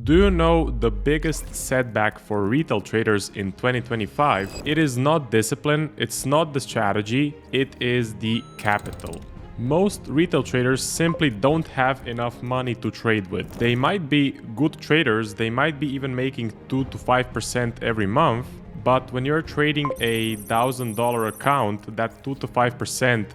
Do you know the biggest setback for retail traders in 2025? It is not discipline, it's not the strategy, it is the capital. Most retail traders simply don't have enough money to trade with. They might be good traders, they might be even making 2 to 5% every month, but when you're trading a $1,000 account, that 2 to 5%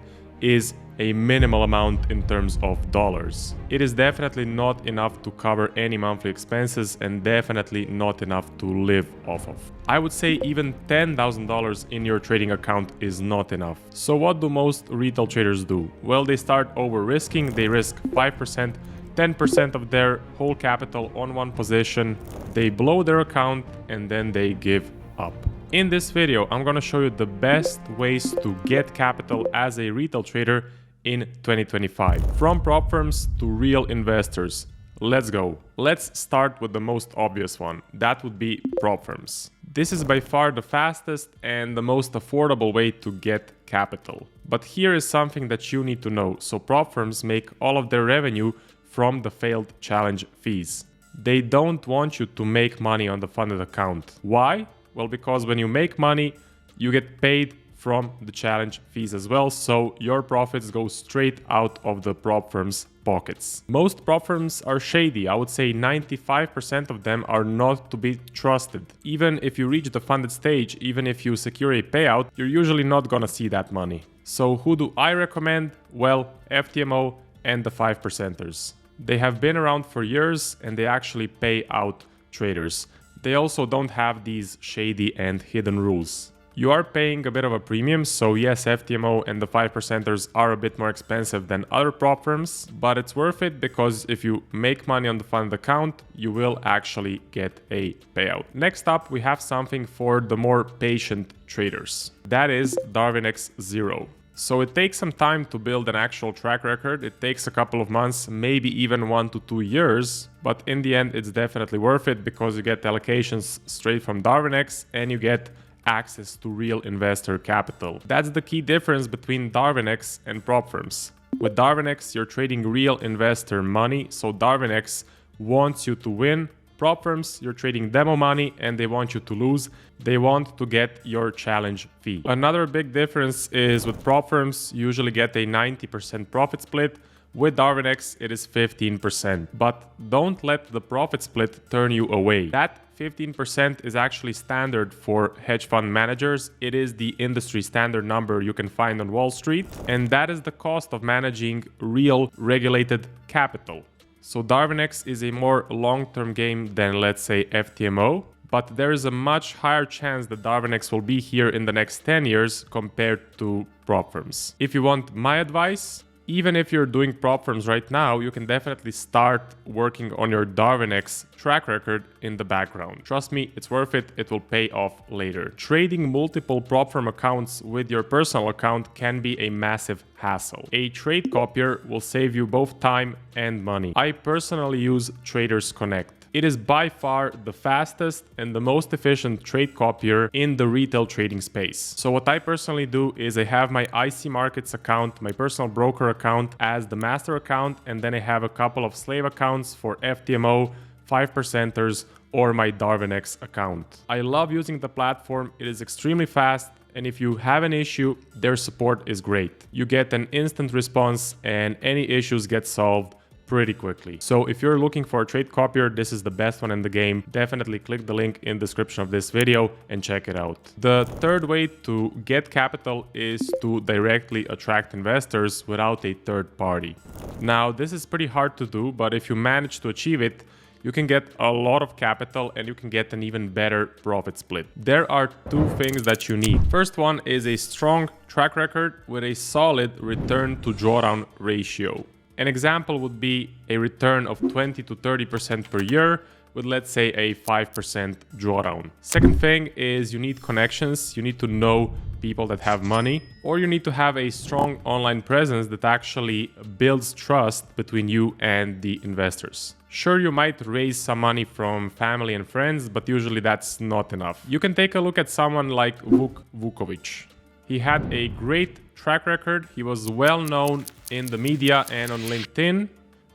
is a minimal amount in terms of dollars. It is definitely not enough to cover any monthly expenses and definitely not enough to live off of. I would say even $10,000 in your trading account is not enough. So what do most retail traders do? Well, they start over risking. They risk 5%, 10% of their whole capital on one position. They blow their account and then they give up. In this video, I'm going to show you the best ways to get capital as a retail trader in 2025. From prop firms to real investors. Let's go. Let's start with the most obvious one. That would be prop firms. This is by far the fastest and the most affordable way to get capital. But here is something that you need to know. So prop firms make all of their revenue from the failed challenge fees. They don't want you to make money on the funded account. Why? Well, because when you make money, you get paid from the challenge fees as well, so your profits go straight out of the prop firm's pockets. Most prop firms are shady. I would say 95% of them are not to be trusted. Even if you reach the funded stage, even if you secure a payout, you're usually not gonna see that money. So who do I recommend? Well, FTMO and the 5%ers. They have been around for years and they actually pay out traders. They also don't have these shady and hidden rules. You are paying a bit of a premium, so yes, FTMO and the 5%ers are a bit more expensive than other prop firms, but it's worth it because if you make money on the funded account, you will actually get a payout. Next up, we have something for the more patient traders. That is Darinx Zero. So it takes some time to build an actual track record. It takes a couple of months, maybe even 1 to 2 years, but in the end, it's definitely worth it because you get allocations straight from Darinx and you get access to real investor capital. That's the key difference between Darinx and prop firms. With Darinx, you're trading real investor money, so Darinx wants you to win. Prop firms, you're trading demo money and they want you to lose. They want to get your challenge fee. Another big difference is with prop firms, you usually get a 90% profit split. With Darinx, it is 15%. But don't let the profit split turn you away. That 15% is actually standard for hedge fund managers. It is the industry standard number you can find on Wall Street. And that is the cost of managing real regulated capital. So Darinx is a more long-term game than, let's say, FTMO. But there is a much higher chance that Darinx will be here in the next 10 years compared to prop firms. If you want my advice, even if you're doing prop firms right now, you can definitely start working on your Darinx track record in the background. Trust me, it's worth it. It will pay off later. Trading multiple prop firm accounts with your personal account can be a massive hassle. A trade copier will save you both time and money. I personally use Traders Connect. It is by far the fastest and the most efficient trade copier in the retail trading space. So what I personally do is I have my IC Markets account, my personal broker account as the master account, and then I have a couple of slave accounts for FTMO, 5%ers, or my Darinx account. I love using the platform. It is extremely fast. And if you have an issue, their support is great. You get an instant response and any issues get solved pretty quickly. So if you're looking for a trade copier, this is the best one in the game. Definitely click the link in the description of this video and check it out. The third way to get capital is to directly attract investors without a third party. Now, this is pretty hard to do, but if you manage to achieve it, you can get a lot of capital and you can get an even better profit split. There are two things that you need. First one is a strong track record with a solid return to drawdown ratio. An example would be a return of 20 to 30% per year with, let's say, a 5% drawdown. Second thing is you need connections. You need to know people that have money, or you need to have a strong online presence that actually builds trust between you and the investors. Sure, you might raise some money from family and friends, but usually that's not enough. You can take a look at someone like Vukovic. He had a great track record. He was well known in the media and on LinkedIn,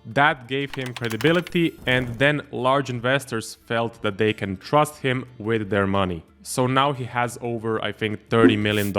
That gave him credibility, and then large investors felt that they can trust him with their money. So now he has over, I think, $30 million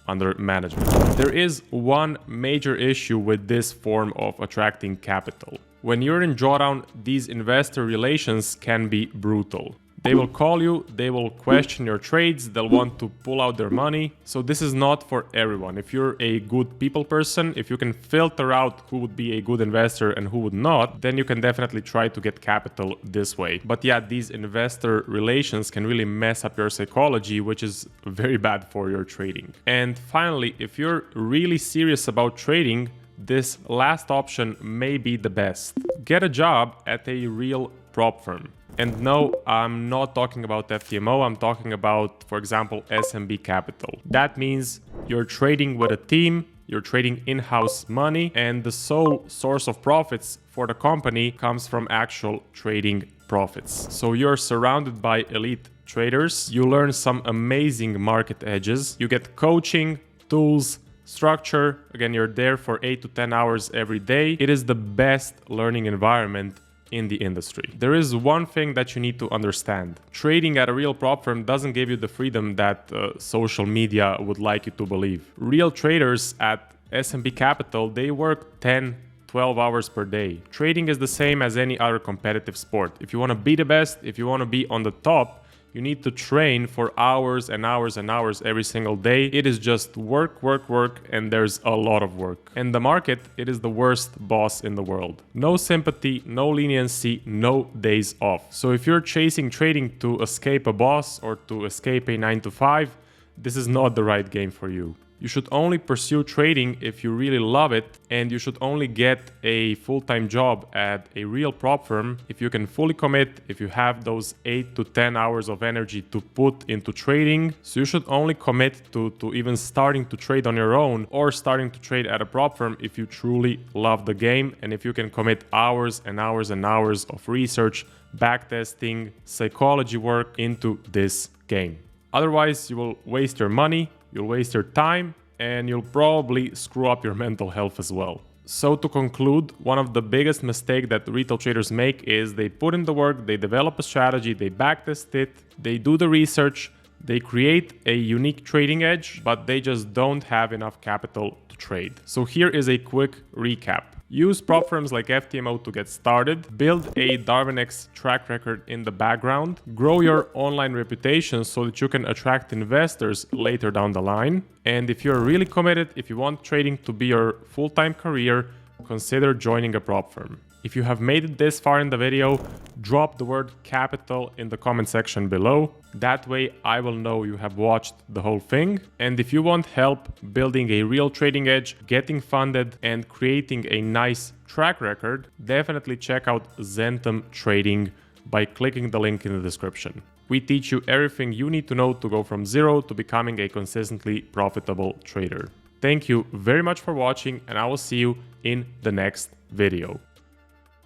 under management. There is one major issue with this form of attracting capital. When you're in drawdown, these investor relations can be brutal. They will call you, they will question your trades, they'll want to pull out their money. So this is not for everyone. If you're a good people person, if you can filter out who would be a good investor and who would not, then you can definitely try to get capital this way. But yeah, these investor relations can really mess up your psychology, which is very bad for your trading. And finally, if you're really serious about trading, this last option may be the best. Get a job at a real prop firm. And no, I'm not talking about FTMO, I'm talking about, for example, SMB Capital. That means you're trading with a team, you're trading in-house money, and the sole source of profits for the company comes from actual trading profits. So you're surrounded by elite traders, you learn some amazing market edges, you get coaching, tools, structure. Again, you're there for 8 to 10 hours every day. It is the best learning environment in the industry. There is one thing that you need to understand. Trading at a real prop firm doesn't give you the freedom that social media would like you to believe. Real traders at S&P Capital, they work 10, 12 hours per day. Trading is the same as any other competitive sport. If you want to be the best, if you want to be on the top, you need to train for hours and hours and hours every single day. It is just work, work, work, and there's a lot of work. And the market, it is the worst boss in the world. No sympathy, no leniency, no days off. So if you're chasing trading to escape a boss or to escape a 9 to 5, this is not the right game for you. You should only pursue trading if you really love it, and you should only get a full-time job at a real prop firm if you can fully commit, if you have those 8 to 10 hours of energy to put into trading. So you should only commit to even starting to trade on your own or starting to trade at a prop firm if you truly love the game and if you can commit hours and hours and hours of research, backtesting, psychology work into this game. Otherwise, you will waste your money, you'll waste your time, and you'll probably screw up your mental health as well. So to conclude, one of the biggest mistakes that retail traders make is they put in the work, they develop a strategy, they backtest it, they do the research, they create a unique trading edge, but they just don't have enough capital to trade. So here is a quick recap. Use prop firms like FTMO to get started, build a Darinx track record in the background, grow your online reputation so that you can attract investors later down the line. And if you're really committed, if you want trading to be your full-time career, consider joining a prop firm. If you have made it this far in the video, drop the word capital in the comment section below. That way I will know you have watched the whole thing. And if you want help building a real trading edge, getting funded, and creating a nice track record, definitely check out Zentum Trading by clicking the link in the description. We teach you everything you need to know to go from zero to becoming a consistently profitable trader. Thank you very much for watching, and I will see you in the next video.